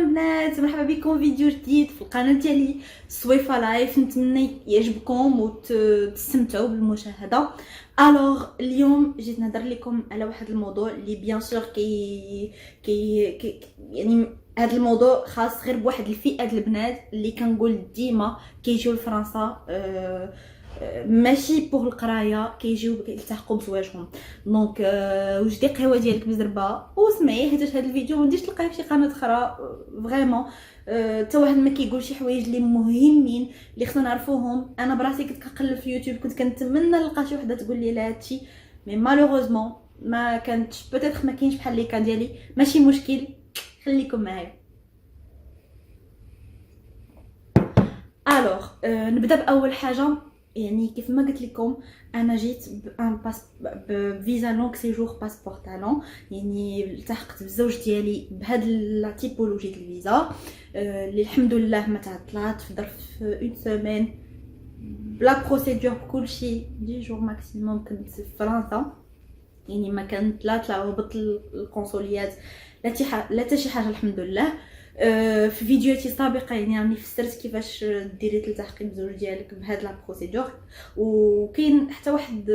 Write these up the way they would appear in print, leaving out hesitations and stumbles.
البنات، مرحبا بكم فيديو جديد في القناه ديالي سويفا لايف. نتمنى يعجبكم وتستمتعوا بالمشاهده. الوغ اليوم جيت نهضر لكم على واحد الموضوع اللي بيان سور يعني هذا الموضوع خاص غير بواحد الفئه ديال البنات اللي كنقول ديما كيجيو لفرنسا ماشي بوغ القرايه، كيجيو يلتحقوا بزواجهم. دونك وجدي قهوه ديالك بزربه وسمعي، حيت هذا الفيديو ما نديرش تلقاه في شي قناه اخرى. فريمون حتى واحد ما كيقول شي حوايج اللي مهمين اللي خصنا نعرفوهم. انا براسي كنت كنقلب في يوتيوب، كنت كنتمنى نلقى شي وحده تقول لي لا هادشي، مي مالوغوزمون ما كانتش. بوتيتر ما كاينش بحال اللي كان ديالي، ماشي مشكل، خليكم معايا. الوغ نبدا باول حاجه. يعني كيف ما قلت لكم انا جيت بفيزا لونغ سيجور باسبور طالون، يعني التحقت بالزوج ديالي بهاد لا تيبولوجي ديال الفيزا اللي الحمد لله ما تعطلات في ظرف اون سيمين بلا بروسيدور بكلشي 10 جور ماكسيموم. كنت في فرنسا، يعني ما كانت لا تلعبط القنصليات لا حتى شي حاجه الحمد لله. في فيديوهاتي السابقه يعني راني فسرت كيفاش ديري تلتحقي بزوج ديالك بهاد لا بروسيدور، وكاين حتى واحد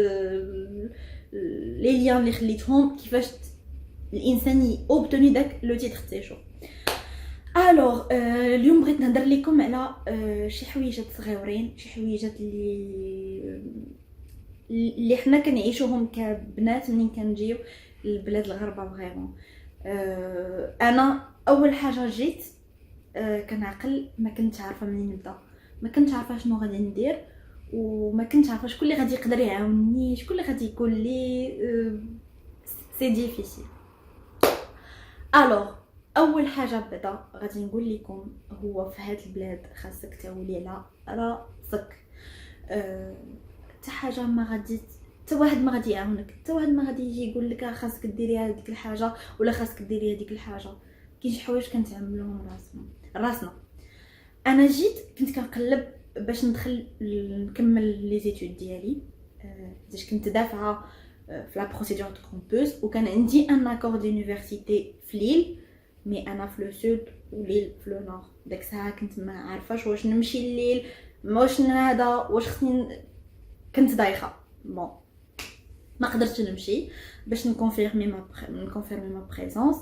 لي ليان اللي خليتهم كيفاش الانسان اوبتوني داك لو تيتر تيشور. الوغ اليوم بغيت نهضر لكم على شي حويجات صغيورين، شي حويجات اللي حنا كنعيشوهم كبنات منين كنجيو للبلاد الغربه. فريمون انا اول حاجه جيت كنعقل، ما كنتش عارفه منين نبدا، ما كنتش عارفه شنو غادي ندير، وما كنتش عارفه شكون اللي غادي يقدر يعاونني، شكون اللي غادي يقول لي سي ديفيسيل. الوغ اول حاجه بدا غادي نقول لكم هو في هاد البلاد خاصك تولي على راسك. حتى حاجه ما غادي، حتى واحد ما غادي يعاونك، حتى واحد ما غادي يجي يقول لك خاصك ديري هذيك الحاجه ولا خاصك ديري هذيك الحاجه. كاين شي حوايج كنتعملوهم راسنا. انا جيت كنت كنقلب باش ندخل نكمل لي زيتود ديالي، حيت كنت دافعه في لا بروسيدور دو كومبوس، وكان عندي ان اكورد لونيفرسيتي في ليل، مي انا في لو سود وليل في لو نور. داك الساعه كنت ما عارفاش واش نمشي الليل واش هذا واش خصني، كنت دايخه. بون ما قدرتش نمشي باش نكونفيرمي ما بريزونس.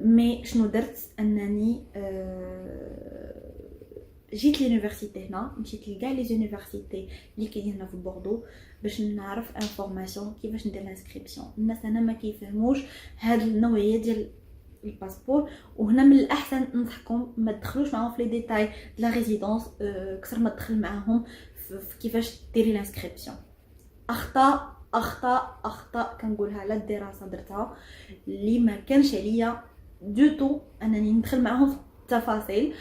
مي شنو درت انني جيت لونيفرسيتي هنا، مشيت لكاع لي زونيفرسيتي اللي كاينين هنا في بوردو باش نعرف انفورماسيون كيفاش ندير لانسكريبسيون. الناس هنا ما كيفهموش هاد النوعيه ديال الباسبور، وهنا من الاحسن ننصحكم ما تدخلوش معاهم في لي ديتاي د لا ريزيدونس كثر ما تدخل معاهم في كيفاش ديري لانسكريبسيون. اخطاء كنقولها على الدراسه درتها اللي ما كانش عليا دوتو انني ندخل معاهم في التفاصيل.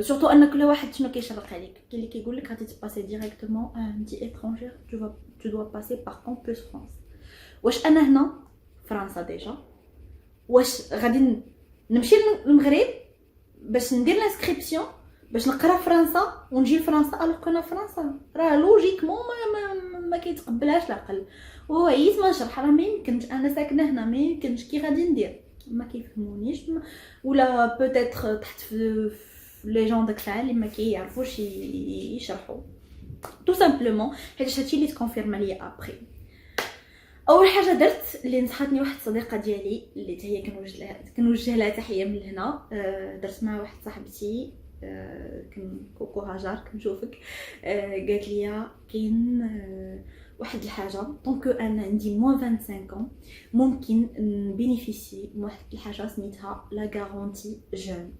سورتو ان كل واحد شنو كيشرق عليك، كاين اللي كيقول لك غادي تباسي ديريكتومون انت اترونجير تو دو باسي باغ كومبوس فرانس. واش انا هنا فرنسا ديجا، واش غادي نمشي للمغرب باش ندير لانسكريبسيون باش نقرا فرنسا ونجي لفرنسا؟ الوغ كنا فرنسا راه لوجيكمون ما كيتقبلهاش العقل. وعييت ما نشرح، راه ما يمكنش، انا ساكنه هنا ما يمكنش، كي غادي ندير؟ ما كيفهمونيش، ولا بوتيتر تحت في لي جون داك الساعه اللي ما كيعرفوش يشرحوا تو سامبلومون، حيت هادشي اللي تكونفيرما ليا ابري. اول حاجه درت اللي نصحتني واحد الصديقه ديالي اللي هي كنوجه لها تحيه من هنا، درت مع واحد صاحبتي كوكو هاجر كنشوفك، قالت لي كاين واحد الحاجه طونك انا عندي موان 25 ممكن نبينيفيسي من واحد الحاجه سميتها لا غارونتي جون.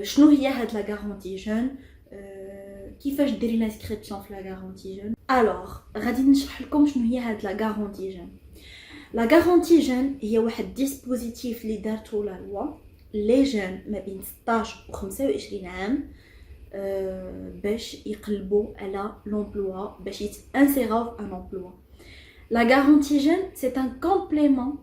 شنو هي هاد لا غارونتي جون؟ كيفاش ديري لانسكريبسيون في لا غارونتي جون؟ الوغ غادي نشرح لكم شنو هي هاد لا غارونتي جون. لا غارونتي جون هي واحد ديسبوزيتيف اللي دارتو لا لوا لي جون ما بين 16 و 25 عام باش يقلبوا على لومبلوا، باش يتانسيراو ان امبلوا. لا غارونتي جون سي ان كومبليمون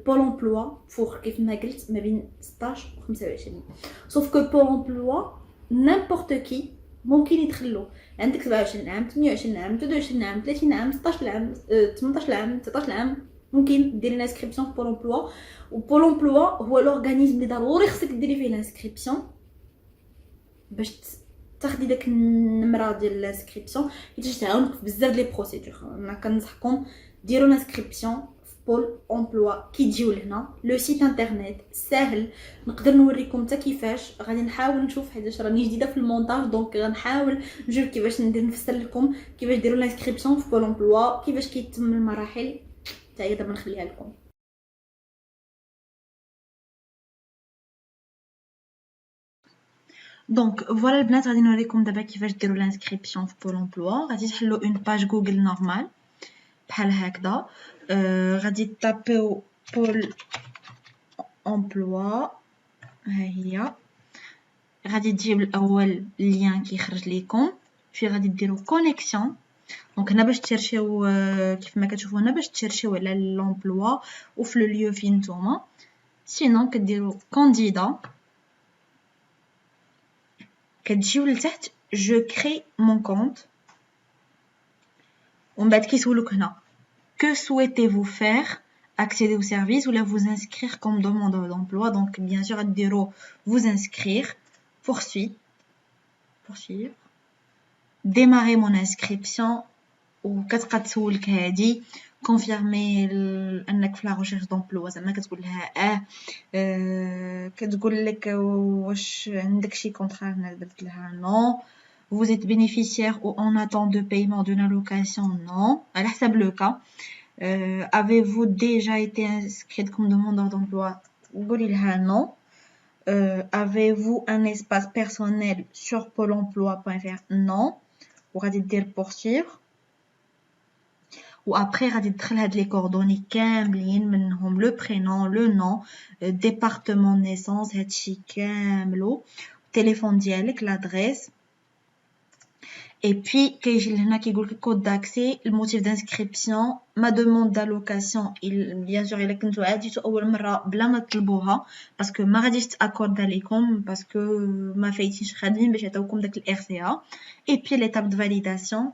بول امبلوا فور كيف ما قلت ما بين 16 و 25. سوف كو بول امبلوا نيمبورط كي ممكن يدخلوا. عندك 27 عام، 28 عام، 23 عام، 30 عام، 16 عام، 18 عام، 19 عام، ممكن ديري l'inscription pour l'emploi وبول emploi هو l'organisme اللي ضروري خصك ديري فيه l'inscription باش تاخدي داك النمره ديال الانسكريبسيون حيت تعاونك في بزاف ديال لي بروسيدور. انا كنصحكم ديروا الانسكريبسيون في بول امبلوا كي تجيو لهنا. لو سيت انترنيت ساهل، نقدر نوريكم حتى كيفاش. غادي نحاول نشوف حيت راني جديده في المونتاج دونك غنحاول نشوف كيفاش ندير نفسر لكم كيفاش ديروا الانسكريبسيون في بول امبلوا، كيفاش كيتم المراحل حتى هي دابا نخليها لكم. دونك فوالا البنات غادي نوريكم دابا كيفاش ديروا الانسكريبسيون في بول امبلوا. غادي تحلوا اون باج جوجل نورمال بحال هكذا. غادي تابيو بول امبلوا ها هي. غادي تجيب الاول اللين كيخرج لكم في غادي ديروا كونيكسيون. دونك هنا باش تشيرشيو كيف ما كتشوفوا هنا باش تشيرشيو على لومبلوا وفي لو ليو فين نتوما. سينون كديروا كانديدا كتجيو لتحت جو كري مون كونط ومن بعد كيسولوك هنا que souhaitez-vous faire, accéder au service ou là vous inscrire comme demandeur d'emploi. Donc bien sûr غديروا vous inscrire, poursuivre, démarrer mon inscription وكتبقى تسولك هادي كونفيرمي انك في لا ريشيرش دومبلوا. زعما كتقول لها كتقول لك واش عندك شي كونطرا. هنا درت لها نو. vous êtes bénéficiaire ou en attente de paiement d'une allocation. Non, على حسب لو كا. avez-vous déjà été inscrite comme demandeur d'emploi. قولي لها non. avez-vous un espace personnel sur pôle emploi.fr. non. وغادي دير poursuivre. وابري غادي تدخل هاد لي كوردوني كاملين منهم لو برينون لو نون ديبارتمون نيسونس هادشي كاملو التليفون ديالك لادريس. et puis كيجي لهنا كيقول لك كود داكسي الموتيف دانسكريبسيون ما دوموند دالوكاسيون. بيان سور الا كنتو عاديتو اول مره بلا ما تطلبوها باسكو ما غاديش تاكورد عليكم باسكو ما فايتينش خادمين باش يعطيوكم داك الار سي ا. et puis l'étape de validation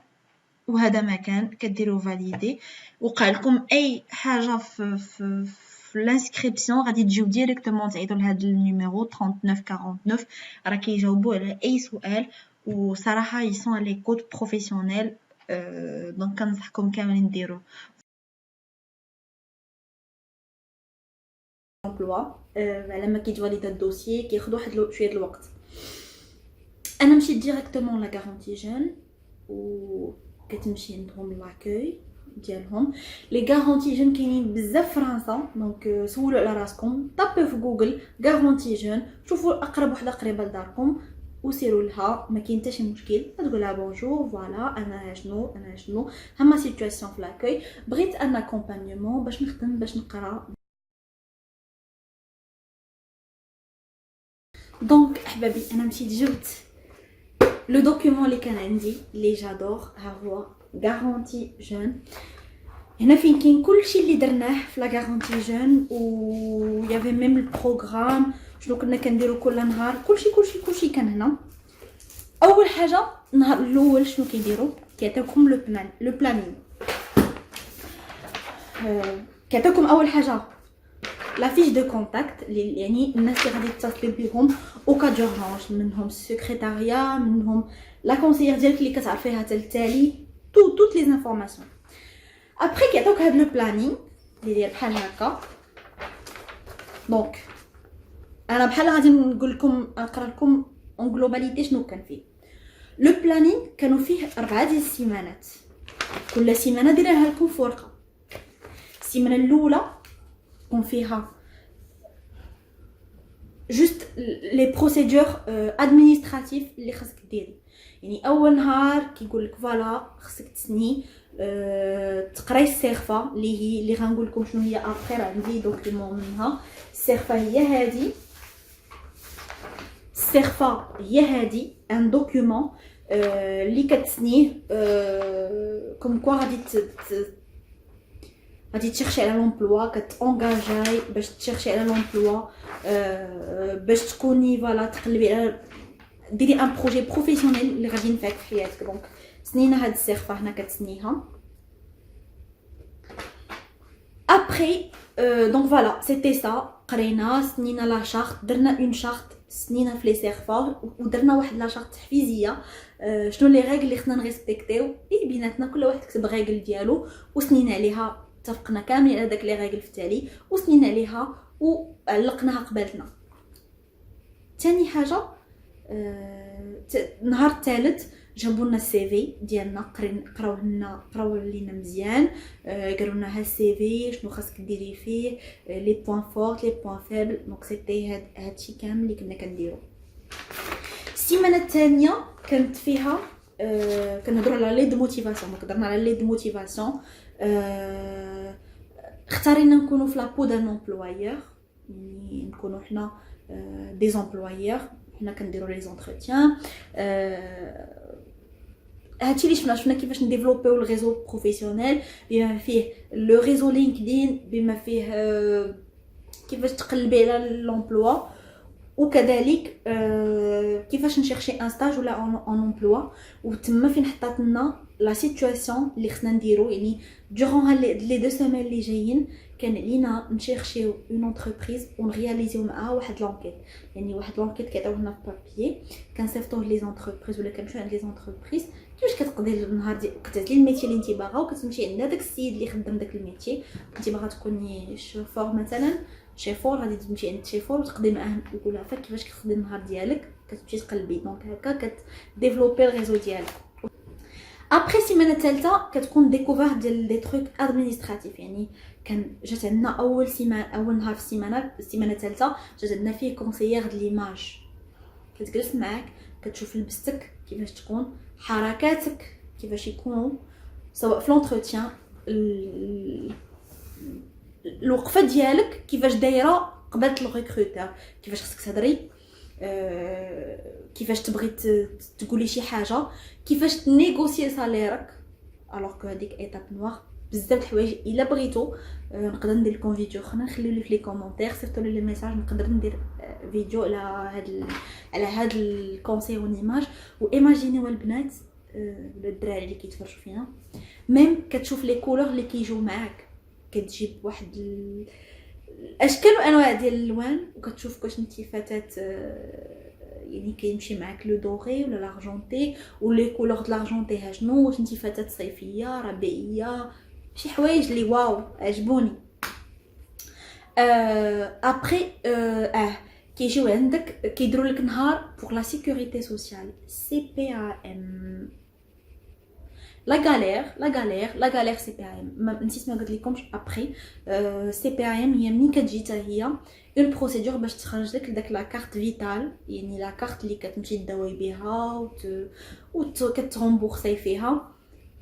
وهذا مكان كديروا فاليدي. وقع لكم اي حاجه في الانسكريبسيون غادي تجيو ديريكتومون تعيطوا لهذا النيميرو 3949 راه كيجاوبوا على اي سؤال. وصراحه يسون لي كود بروفيسيونيل دونك كنصحكم كاملين ديروا امبلوا. لما كيتفاليدا الدوسيي كياخذ واحد شويه الوقت. انا مشيت ديريكتومون لا غارونتي جون و كتمشي عندهم لاكوي ديالهم. لي غارونتي جون كاينين بزاف فرنسا دونك سولوا على راسكم طابيو في جوجل غارونتي جون شوفوا اقرب وحده قريبه لداركم وسيروا لها. ما كاين حتى شي مشكل. تقول لها بونجور فوالا انا شنو هما سيتوياسيون في لاكوي بغيت ان اكومبانيمون باش نخدم باش نقرا. دونك احبابي انا مشيت جبت لو دوكيومون اللي كان عندي اللي جادور ها هو غارونتي جون. هنا فين كاين كلشي اللي درناه في لا غارونتي جون و يافي ميم البروغرام شنو كنا كنديرو كل نهار. كلشي كان هنا. اول حاجه النهار الاول شنو كيديروا كيعطيوكم لو بلانين. كيعطيوكم اول حاجه لا فيش دو كونتاكت يعني الناس اللي غادي تتصلي بهم او كا دورونج منهم السكرتاريا منهم لا كونسيير ديالك اللي كتعرفيها حتى التالي توت لي انفورماسيون. ابري كيعطيوك هاد لو بلانين اللي داير بحال هكا. دونك انا بحال غادي نقول لكم نقرا لكم اون غلوباليتي شنو كان فيه. لو بلانين كانوا فيه 4 ديال السيمانات كل سيمانه دايرها لكم في ورقه. السيمانه الاولى كون فيها جوست لي بروسيدور ادمينستراتيف اللي خاصك ديري. يعني اول نهار كيقول لك فوالا خاصك تسني تقراي السيرفا اللي غنقول لكم شنو هي. ابخير عندي دوكيومون منها. السيرفا هي هادي ان دوكيومون اللي كتسنيه كوم كوا غادي تشيرشي على لومبلوا كتونغاجاي باش تشيرشي على لومبلوا باش تكوني فوالا تقلبي على ديري ان بروجي بروفيسيونيل اللي غادي ينفعك في حياتك. دونك سنينا هاد السيرفا هنا كتسنيها. ابري ابري دونك فوالا سيتي سا قرينا سنينا لا شارت درنا اون شارت سنينا في لي سيرفا ودرنا واحد لا شارت تحفيزيه شنو لي ريغل اللي خصنا نريسبكتيو اي بيناتنا كل واحد كتب ريغل ديالو وسنينا عليها اتفقنا كاملين على داك لي ريغل في التالي وسنينا عليها وعلقناها قبالتنا. ثاني حاجه النهار الثالث جابوا لنا السي في ديالنا قراو لينا مزيان قالوا لنا ها السي في شنو خاصك ديري فيه لي بوين فورت لي بوين فيبل دونك سيتي هادشي كامل اللي كنا كنديرو. السيمانه الثانيه كانت فيها كنهضروا على لي دو موتيفاسيون دونك درنا على لي دو موتيفاسيون اختارينا نكونوا في لابو دان امبلويور يعني نكونوا حنا دي امبلويور حنا كنديروا لي زونتروتيان هادشي اللي شفنا كيفاش نديفلوبيو الريزو بروفيسيونيل بما فيه لو ريزو لينكدين بما فيه كيفاش تقلبي على لومبلوا وكذلك كيفاش نشيرشي ان ستاج ولا اون امبلوا وتما فين حطات لنا لا سيتوياسيون اللي خصنا نديرو يعني دورون لي دو سيمين اللي جايين كان لينا نشيرشيو اون انتربريز ونرياليزيو معاها واحد لونكيت يعني واحد لونكيت كيعطيونا في بابيي كنصيفطوه لي زونتربريز ولا كنمشيو عند لي زونتربريز كيفاش كتقضي النهار كتعزلي الميتي اللي انت باغا وكتمشي عند داك السيد اللي خدام داك الميتي انت باغا تكوني شوفور مثلا شيفور غادي تمشي عند شيفور وتقضي معاه وتقول لها كيفاش كتقضي النهار ديالك كتمشي تقلبي دونك هكا كديفلوبي الريزو ديالك. ابري السيمانه الثالثه كتكون ديكوفير ديال دي تروك ادمينستراتيف يعني كان جات عندنا اول نهار في السيمانه الثالثه جات عندنا فيه كونسيير د ليماج كتجلس معاك كتشوف لبستك كيفاش تكون حركاتك كيفاش يكونوا سواء في لونتروتيان الوقفه ديالك كيفاش دايره قبل الريكروتور كيفاش خصك تهضري كيفاش تبغي تقولي شي حاجه كيفاش تنيغوسي ساليرك الوغ كو هذيك ايتاب نوار بزاف الحوايج الا بغيتو نقدر ندير لكم فيديو اخر نخليو لي في لي كومونتير صيفطوا لي ميساج نقدر ندير فيديو على هاد الكونسي اونيماج وايماجينيو البنات ولا الدراري اللي كيتفرجوا فينا ميم كتشوف لي كولور اللي كيجيو معاك كتجيب واحد الاشكال وانواع ديال الالوان وكتشوف واش انت فتاه يعني كيمشي معاك لو دوغي ولا لارجونتي ولي كولور د لارجونتي ها شنو واش انت فتاه صيفيه ربيعيه شي حوايج اللي واو عجبوني. ابري كيجيو عندك كيديروا لك نهار بوغ لا سيكوريتي سوسيال سي بي ا ام لا غالير سي بي ام نسيت ما قلت لكمش ابري سي بي ام هي ملي كتجي حتى هي اون بروسيدور باش تخرج لك داك لا كارت فيتال يعني لا كارت اللي كتمشي تداوي بها وكترمبورسي فيها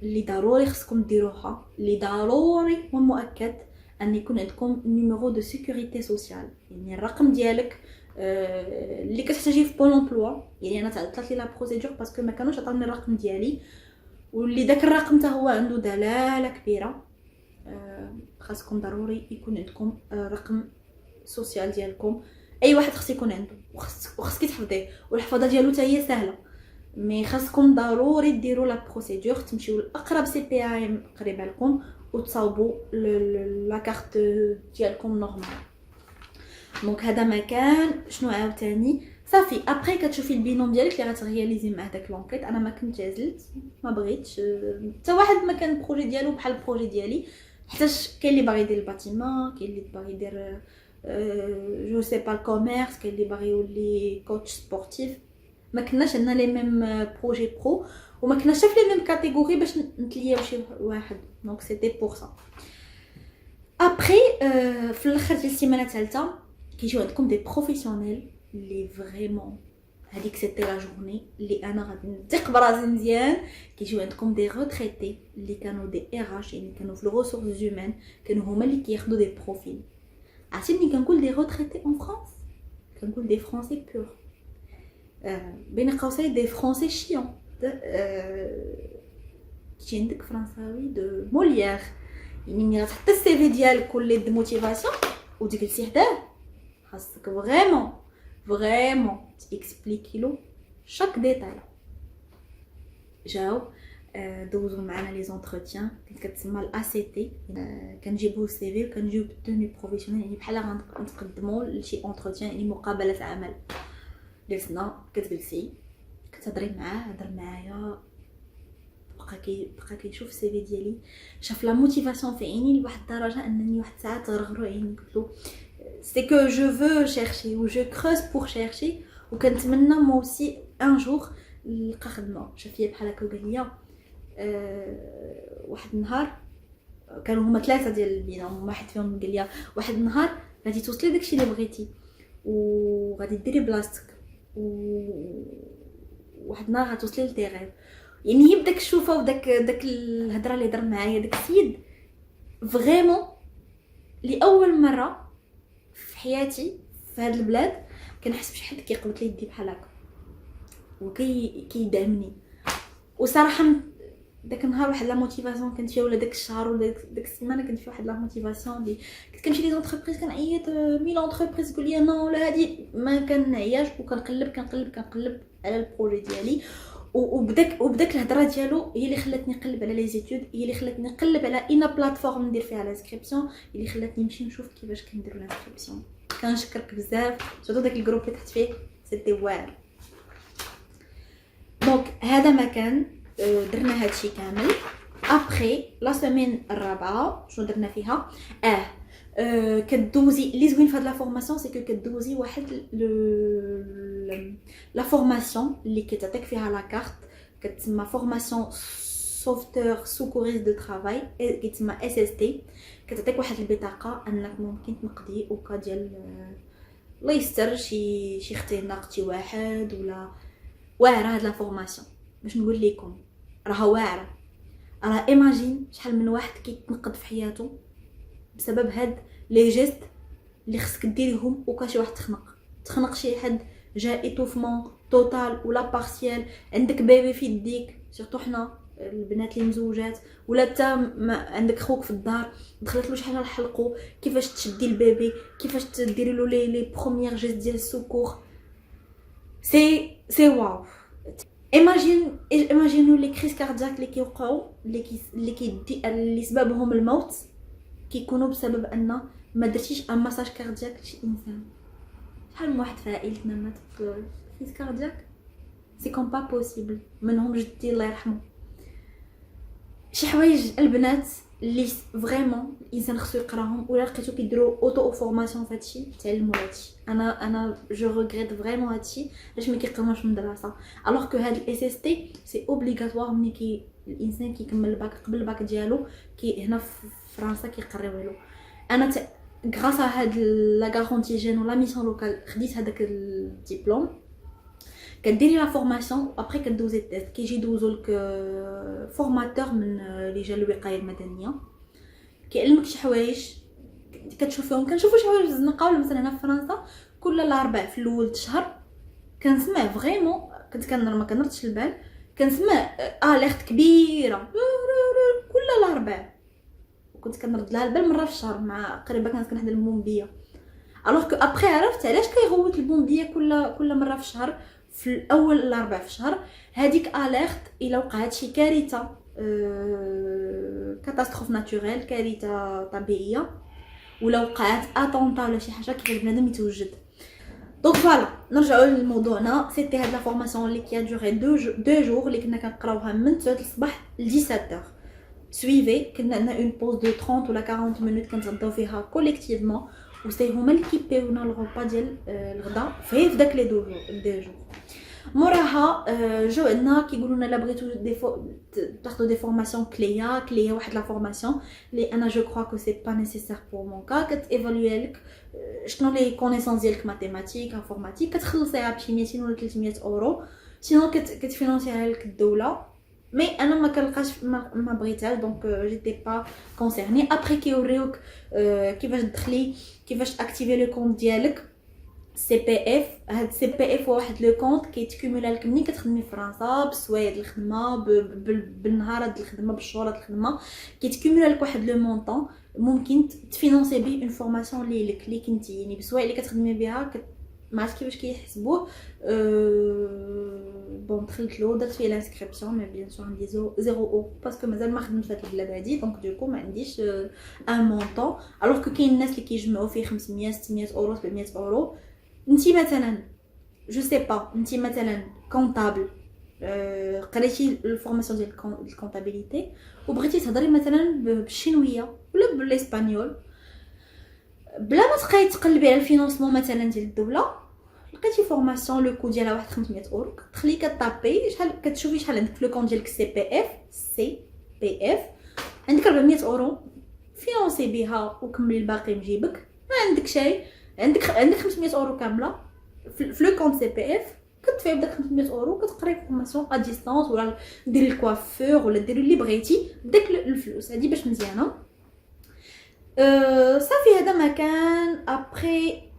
اللي ضروري خصكم ديروها اللي ضروري ومؤكد ان يكون عندكم نيميرو دو سيكوريتي سوسيال يعني الرقم ديالك اللي كتحتاجيه في بول امبلوا يعني انا تعطلت لي لا بروسيدور باسكو ما كانوش عطاوني الرقم ديالي واللي داك الرقم حتى هو عنده دلاله كبيره خاصكم ضروري يكون عندكم رقم سوسيال ديالكم اي واحد خص يكون عنده وخصك تحفظيه والحفاظه ديالو حتى هي سهله مي خاصكم ضروري ديروا لا بروسيدور تمشيو لاقرب سي بي ام قريب عليكم وتصاوبوا لا كارت ديالكم نورمال. دونك هذا مكان شنو عاوتاني صافي ابري كتشوفي البينوم ديالك اللي غترياليزي مع داك لونكيت. انا ما كنت عزلت ما بغيتش حتى واحد ما كان البروجي ديالو بحال البروجي ديالي حيتاش كاين اللي باغي يدير الباتيمون كاين اللي باغي يدير جو سي با الكوميرس كاين اللي باغي يولي كوتش سبورتيف ما كناش عندنا لي ميم بروجي برو وما كناش في لي ميم كاتيجوري باش نتلياو شي واحد دونك سيتي بور سا. ابري في الاخر ديال السيمانه الثالثه كيجيو عندكم دي بروفيسيونيل اللي فريمون هذيك سيتي لا جورني اللي انا غادي ندق براسي مزيان كيجيو عندكم دي روتريتي اللي كانوا دي ار اش يعني كانوا في الريسورس هيومان كانوا هما اللي كياخذوا دي بروفيل عرفتي كنقول دي روتريتي اون فرانس كنقول دي فرونسي بور بين قوسين دي فرونسي شيون كي عندك فرنساوي دو موليير يعني ملي غتحطي السي في ديالك كل دي موتيفاسيون وتجلسي حداه خاصك فريمون تيكسبليكي له شاك ديتاي. جاو دوزو معنا لي زونتروتيان كتسمى الACT كنجيبو السي في وكنجيبو بالتوني بروفيسيونيل يعني بحال غنتقدموا لشي اونتروتيان يعني مقابله عمل. جلسنا كتجلسي كتهضري معاه هضر معايا بقى كيشوف السي في ديالي شاف لا موتيفاسيون في عيني لواحد الدرجه انني واحد الساعه تغرغروا عيني قلتلو سي كو جو فو شيرشي و جو كروز بور شيرشي وكنتمنى مو اوسي ان جور نلقى خدمه. شاف فيا بحال هكا وقال لي واحد النهار كانوا هما 3 ديال البنات واحد فيهم قال لي واحد النهار غادي توصلي داكشي اللي بغيتي وغادي ديري بلاصتك واحد النهار غتوصلي للتيغير. يعني هي بداك الشوفه وداك الهضره اللي هضر معايا داك السيد فريمون لاول مره في حياتي في هاد البلاد كنحس بشي حد كيقبط لي يدي بحال هكا كيدعمني. وصراحه داك النهار واحد لا موتيفاسيون كنت فيها ولا داك الشهر ولا داك السيمانه كنت فيها واحد لا موتيفاسيون اللي كنت كنمشي لي زونتربريز كنعيط ميل اونتربريز يقول لي نو ولا هادي ما كنعياش وكنقلب على البروجي ديالي. وبداك الهضره ديالو هي اللي خلاتني نقلب على لي زيتود هي اللي خلاتني نقلب على اين بلاتفورم ندير فيها لانسكريبسيون هي اللي خلاتني نمشي نشوف كيفاش كنديروا لانسكريبسيون. كنشكرك بزاف سورتو داك الجروب اللي تحت فيه سيتي واعر. دونك هذا ما كان درنا هادشي كامل. ابري لا سيمين الرابعه شنو درنا فيها كدوزي لي زوين فهاد لا فورماسيون سي كو كدوزي واحد لا فورماسيون اللي كتعطيك فيها لا كارت كتسمى فورماسيون سوفتور سوكوريست دو ترافاي كتسمى SST كتعطيك واحد البطاقه انك ممكن تنقضي اوكا ديال الله يستر شي اختناق شي واحد ولا واعره. هاد لا فورماسيون باش نقول لكم راها واعره. راه ايماجين شحال من واحد كيتنقض في حياته بسبب هاد لي جيست اللي خصك ديريهم وكا شي واحد تخنق شي حد جا ايتوفمون توتال ولا بارسيال عندك بيبي في يديك سورتو حنا البنات اللي مزوجات ولا حتى عندك خوك في الدار دخلت له شي حاجه لحلقو كيفاش تشدي البيبي كيفاش تديري له لي بروميير جيست ديال السكور سي واو. ايماجينو لي كريس كاردياك اللي كيوقعوا اللي سببهم الموت كيكونوا بسبب ان ما درتيش ان مساج كاردياك لشي انسان. شحال من واحد في عائلتنا مات في كريس كاردياك سي كوم با بوسيبل منهم جدي الله يرحمه. شي حوايج البنات اللي فريمون الانسان خصو يقراهم ولا لقيتو كيديروا اوتو فورماسيون فهادشي تعلموا هادشي. انا جو ريغريت فريمون هادشي علاش ما كيقراوش من المدرسه الوغ كو هاد SST سي اوبليغاتوار ملي الانسان كيكمل الباك قبل الباك ديالو هنا في فرنسا كيقريوه له. انا غراس هاد لا غارونتي جين ولا ميسيون لوكال خديت هذاك الدبلوم كديري لا فورماسيون ابري كدوزي التيست كيجي دوزو لك فورماتور من رجال الوقايه المدنيه كيعلمك شي حوايج كتشوفيهم. كنشوفوا شي حوايج زنقه ولا مثلا هنا في فرنسا كل الاربع في الاول الشهر كنسمع فريمون كنت ما كنردش البال كنسمع اليرت كبيره كل الاربع وكنت كنرد لها البال مره في الشهر مع قريبه كانت كنحضر البومبيه الوغ كو ابري عرفت علاش كيغوت البومبيه كل مره في الشهر في الاول الاربع في الشهر. هذيك اليرت الا وقعت شي كارثه كاتاستروف ناتوريل كارثه طبيعيه ولا وقعت اتونطا ولا شي حاجه كيف بنادم يتوجد. دونك فوالا نرجعوا لموضوعنا. سيتي هاد لا فورماسيون اللي كي دوري 2 جور اللي كنا كنقراوها من 9 الصباح ل 17 سويفي كنا عندنا اون بوز دو 30 ولا 40 مينوت كنتغداو فيها كوليكتيفمون وسي هما اللي كيبيونا الغوبا ديال الغدا في داك لي 2 جور. موراها جو عندنا كيقولوا لنا لا بغيتو تاخذوا دي فورماسيون كليه واحد لا فورماسيون اللي انا جو كرو كو سي با نيسيسير بور مون كا كتيفالوي لك شنو لي كونيسونس ديالك ماتيماتيك انفورماتيك كتخلصيها بشي 200 ولا 300 اورو سينو كتفينانسيها لك الدوله. مي انا ما كنلقاش ما بغيتهاش دونك جيتي با كونسيرني. ابري كيوريوك كيفاش تدخلي كيفاش اكتيفي لو كونط ديالك CPF. هاد CPF هو واحد لو كونط كيتكومولا لك ملي كتخدمي في فرنسا بالسوايع ديال الخدمه بالنهارات ديال الخدمه بالشهورات ديال الخدمه كيتكومولا لك واحد لو مونطون ممكن تفينانسي به اون فورماسيون اللي كنتي يعني بالسوايع اللي كتخدمي بها ما عرفت كيفاش كيحسبوه بون دخلت له درت فيه لانسكريبسيون مي بيان سور عندي 0 اورو باسكو مازال ما خدمتش في هاد البلاد هادي دونك دوكو ما عنديش ان مونطون الوغ كو كاين الناس اللي كيجمعوا فيه 500 600 اورو 700 اورو. انتي مثلا جو سي با انتي مثلا كونطابل قريتي الفورماسيون ديال الكونطابيليتي وبغيتي تهضري مثلا بالشينويه ولا بالاسبانيول بلا ما تبقاي تقلبي على الفينونسمون مثلا ديال الدوله لقيتي فورماسيون لو كو ديالها واحد 500 اورو كتدخلي كطابي شحال كتشوفي شحال عندك في لو كونط ديالك سي بي اف عندك 400 اورو فينونسي بها وكملي الباقي من جيبك ما عندك شيء عندك 500 اورو كامله في لو كونط سي بي اف كتدفعي بداك 500 اورو كتقراي فورماسيون ا ديستانس ولا ديري الكوافور ولا ديري اللي بغيتي بداك الفلوس هادي باش مزيانه. صافي هذا ما كان ابري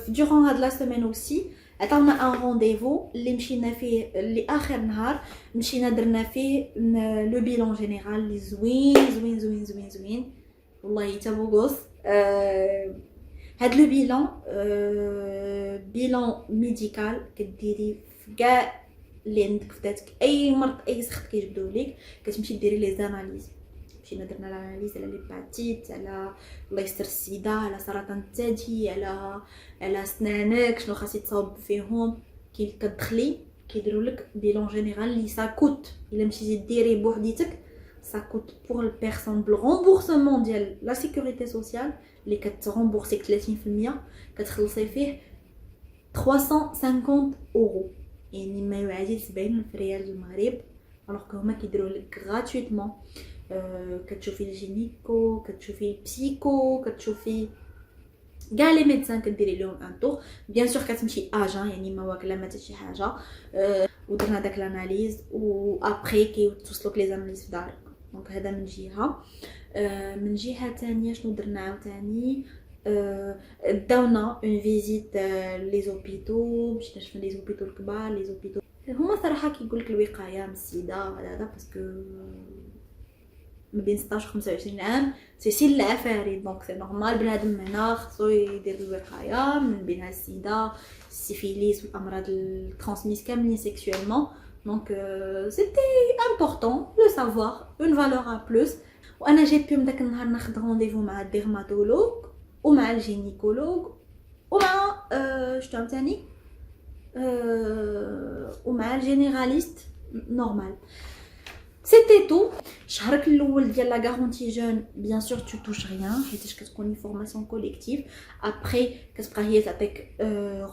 durant هاد لا سيمين اوسي عطاونا ان رونديفو اللي مشينا فيه اللي اخر نهار مشينا درنا فيه لو بيلون جينيرال اللي زوين زوين زوين زوين زوين والله حتى بوغوس. هاد لو بيلون بيلون ميديكال كديري في كاع اللي عندك في ذاتك اي مرض اي سخط كيجبدوا ليك كتمشي ديري لي زاناليز. مشينا درنا الاناليز على ليباتيت على الله يستر السيده على سرطان الثدي على سنانك شنو خاص يتصاوب فيهم كي كتدخلي كيديروا لك بيلون جينيرال اللي ساكوت الا مشيتي ديري بوحديتك ساكوت بور البيرسون بالغومبورسمون ديال لا سيكوريتي سوسيال اللي كتغومبورسيك 30% كتخلصي فيه 350 اورو يعني ما يعادل 70 ريال المغرب الوغ كو هما كيديروا لك غراتويتمون. كتشوفي الجينيكو كتشوفي البسيكو كتشوفي كاع لي ميدسان كديري لهم ان طور بيان سور كتمشي اجان يعني ما واكله ما حتى شي حاجه ودرنا داك الاناليز و ابري كيوصلوك لي زاناليز في دارك دونك هذا من جهه. من جهه ثانيه شنو درنا عاوتاني داونا اون فيزيت لي زوبيتو مشينا شفنا لي زوبيتو الكبار لي زوبيتو هما صراحه كيقول لك الوقايه من السيده هذا باسكو ما بين 16 و 25 عام سي العفاريت دونك سي نورمال بنادم هنا خصو يدير الوقايه من بينها السيده السيفيليس والامراض الترانسميس كاملين سيكسويلمون دونك سيتي امبورطون لو سافوار اون فالور ا بلوس. وانا جيت بيوم داك النهار ناخذ رونديفو مع الديرماتولوج ومع الجينيكولوج ومع شنو عاوتاني ومع الجينيراليست نورمال سيتي تو. شهرك الاول ديال لا غارونتي جون بيان سور تو توش ريان حيتاش كتكوني فورماسيون كوليكتيف ابري كتبقى هي تعطيك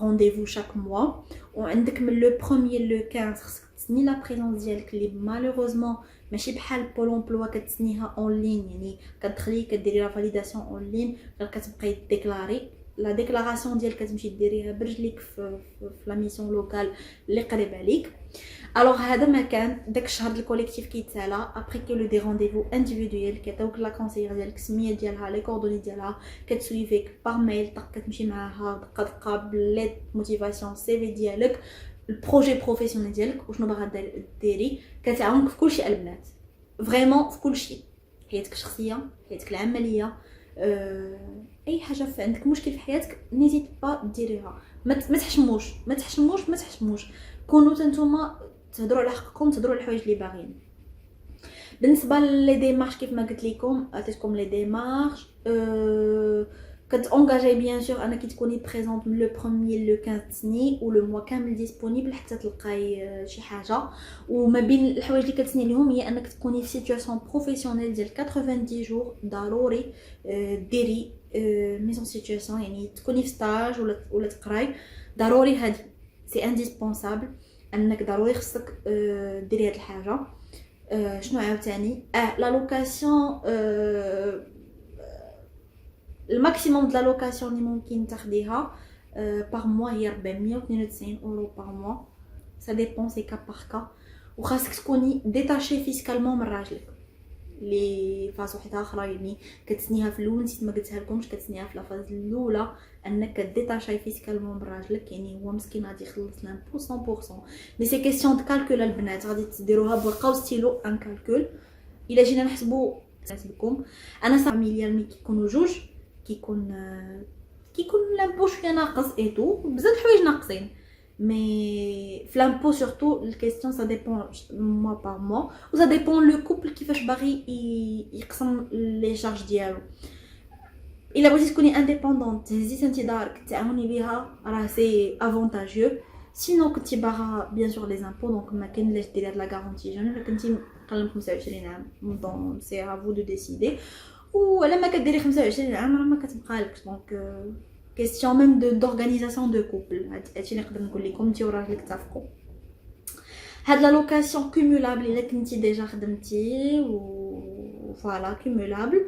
رونديفو شاك موا وعندك من لو بروميير لو 15 خصك تسني لا بريزونس ديالك اللي مالوغوزمون ماشي بحال بول امبلوا كتسنيها اون لين يعني كتدخلي كديري لا فاليداسيون اون لين غير كتبقاي ديكلاري لا ديكلاراسيون ديالك كتمشي ديريها برجليك في لا ميسيون لوكال اللي قريب عليك. الوغ هذا ما كان داك الشهر الكوليكتيف كيتسالى ابري كيلو دي رونديفو انديفيدويل كيعطيوك لا كونسيير ديالك السميه ديالها لي كوردوني ديالها كتسويفيك باغ ميل كتمشي معاها دقه دقه بلي موتيفاسيون سي في ديالك البروجي بروفيسيونيل ديالك وشنو باغا ديري كتعاونك في كلشي البنات فريمون في كلشي حياتك الشخصيه حياتك العمليه اي حاجه في عندك مشكل في حياتك نيزيت با ديريها ما تحشموش كونوا نتوما تهضروا على حقكم تهضروا على الحوايج اللي باغيين. بالنسبه لي ديمارش كيف ما قلت لكم عطيتكم لي ديمارش كتونغاجي بيان سور انا كي تكوني بريزونط من لو بروميير لو 15 سني ولو موا كامل ديسپونيبل حتى تلقاي شي حاجه. وما بين الحوايج اللي كتسني لهم هي انك تكوني في سيتوياسيون بروفيسيونيل ديال 90 جور ضروري ديري ميزون سيتوياسيون يعني تكوني في ستاج ولا تقراي ضروري هادي سي انديسبونسابل انك ضروري خصك ديري هاد الحاجه. شنو عاوتاني لا لوكاسيون الماكسيموم د لا لوكاسيون اللي ممكن تاخديها باغ موا هي 492 اورو باغ موا سا ديبون سي كا باغ كا وخاصك تكوني ديتاشي فيسكالمون من راجلك لي فاز وحده اخرى يعني كتسنيها في الاول نسيت ما قلتها لكمش كتسنيها في لافاز الاولى انك ديتاشي فيسكالمون من راجلك يعني هو مسكين غادي يخلص لامبو 100% مي سي كيسيون دو كالكول البنات غادي تديروها بورقه وستيلو ان كالكول. الا جينا نحسبوا نحسبكم انا فاميليال مي كيكونوا جوج كيكون لامبو شويه ناقص ايتو بزاف الحوايج ناقصين mais l'impôt surtout la question ça dépend mois par mois ou ça dépend le couple كيفاش باغي يقسم les charges ديالو. الا بغيتي تكوني انديبوندونت تهزي انت دارك تعاوني بها راه سي افونتاجيو. سينو كنتي باغا بيان سور لي زامبو دونك ما كاين لاش ديري هاد لا غارونتي جون الا كنتي قل 25 عام دونك سي ا فو دو ديسيدي. ولا ما كديري 25 عام راه ما كتبقالكش دونك كيستيون ميم دورغانيزاسيون دو كوبل. هادشي اللي نقدر نقول لكم نتي وراجلك تفقوا. هاد لا لوكاسيون كومولابل الا كنتي ديجا خدمتي و فوالا كومولابل.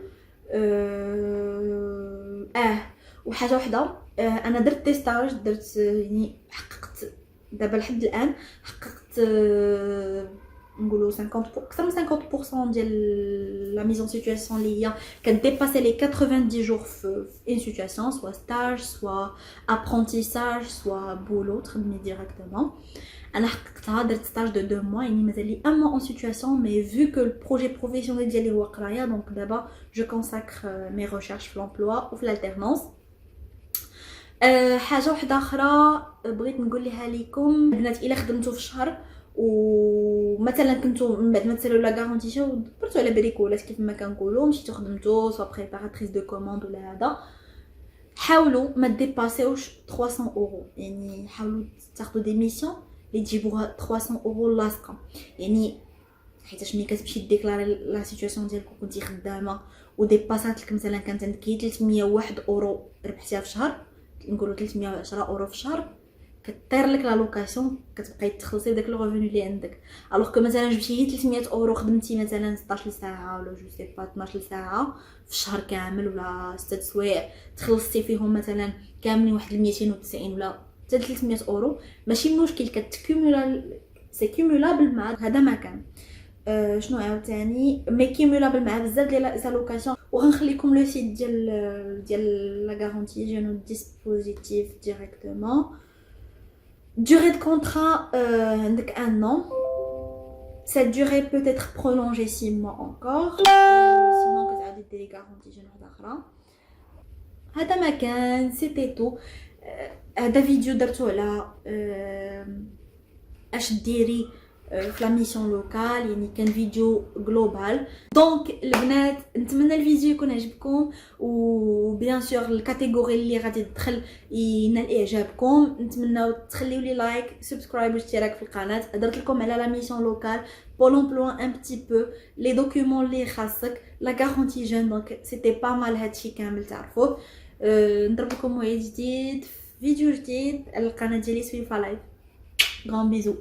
وحاجه وحده انا درت دي ستاج درت يعني حققت دابا لحد الان حققت نقولوا 50 اكثر من 50% ديال لا ميزون سيتوياسيون اللي هي كديباسي لي 90 جور في ان سيتوياسيون سوا ستاج سوا ابرونتيساج سوا بولو تخدمي ديريكتومون. انا حققتها درت ستاج دو 2 موا يعني مازال لي ان موا اون سيتوياسيون مي فو كو البروجي بروفيسيونيل ديالي هو قرايه دونك دابا جو كونساكر مي ريشيرش في لومبلوا وفي الالتيرنونس. حاجه وحده اخرى بغيت نقول لها لكم البنات الا خدمتوا في الشهر ومثلا كنتو من بعد ما تسالوا لا غارونتي شو درتو على بريكولات كيف ما كنقولوا مشيتو خدمتو سوا بريباراتريس دو كوموند ولا هذا حاولوا ما ديباسيوش 300 اورو. يعني حاولوا تاخذوا دي ميسيون اللي تجيبوها 300 اورو لاصقه يعني حيتاش ملي كتمشي ديكلاري لا سيتوياسيون ديالك كنتي خدامه وديباسات لك مثلا كانت عندك 301 اورو ربحتيها في شهر نقولوا 310 اورو في الشهر كطير لك لا لوكاسيون كتبقاي تخلصي داك لو ريفوني اللي عندك. الوغ كو مثلا جبتي 300 اورو خدمتي مثلا 16 ساعه ولا جو سي با 12 ساعه في الشهر كامل ولا 6 سوايع تخلصتي فيهم مثلا كاملين واحد 290 ولا حتى 300 اورو ماشي مشكل كتكومولا سي كومولابل مع هذا ما كان. شنو عاوتاني مي كومولابل مع بزاف ديال لا لوكاسيون. وغنخليكم لو سيت ديال لا غارونتي جي نو ديسبوزيتيف ديريكتومون. Durée de contrat, عندك un an. Cette durée peut être prolongée 6 mois encore. Sinon كتعاودي ديري غارونتي جون وحده اخرى. هذا ما كان سيتي تو. هذا فيديو درتو على اش ديري في لا ميسيون لوكال يعني كان فيديو جلوبال. دونك البنات نتمنى الفيديو يكون عجبكم وبيان سور الكاتيجوري اللي غادي تدخل ينال اعجابكم. نتمنى تخليو لي لايك سبسكرايب واشتراك في القناه. درت لكم على لا ميسيون لوكال بول امبلوا ان بتي بو لي دوكيومون اللي خاصك لا غارونتي جون دونك سيتي با مال هادشي كامل تعرفوه. نضرب لكم موعد جديد فيديو جديد على القناه ديالي سويفا لايف. غون بيزو.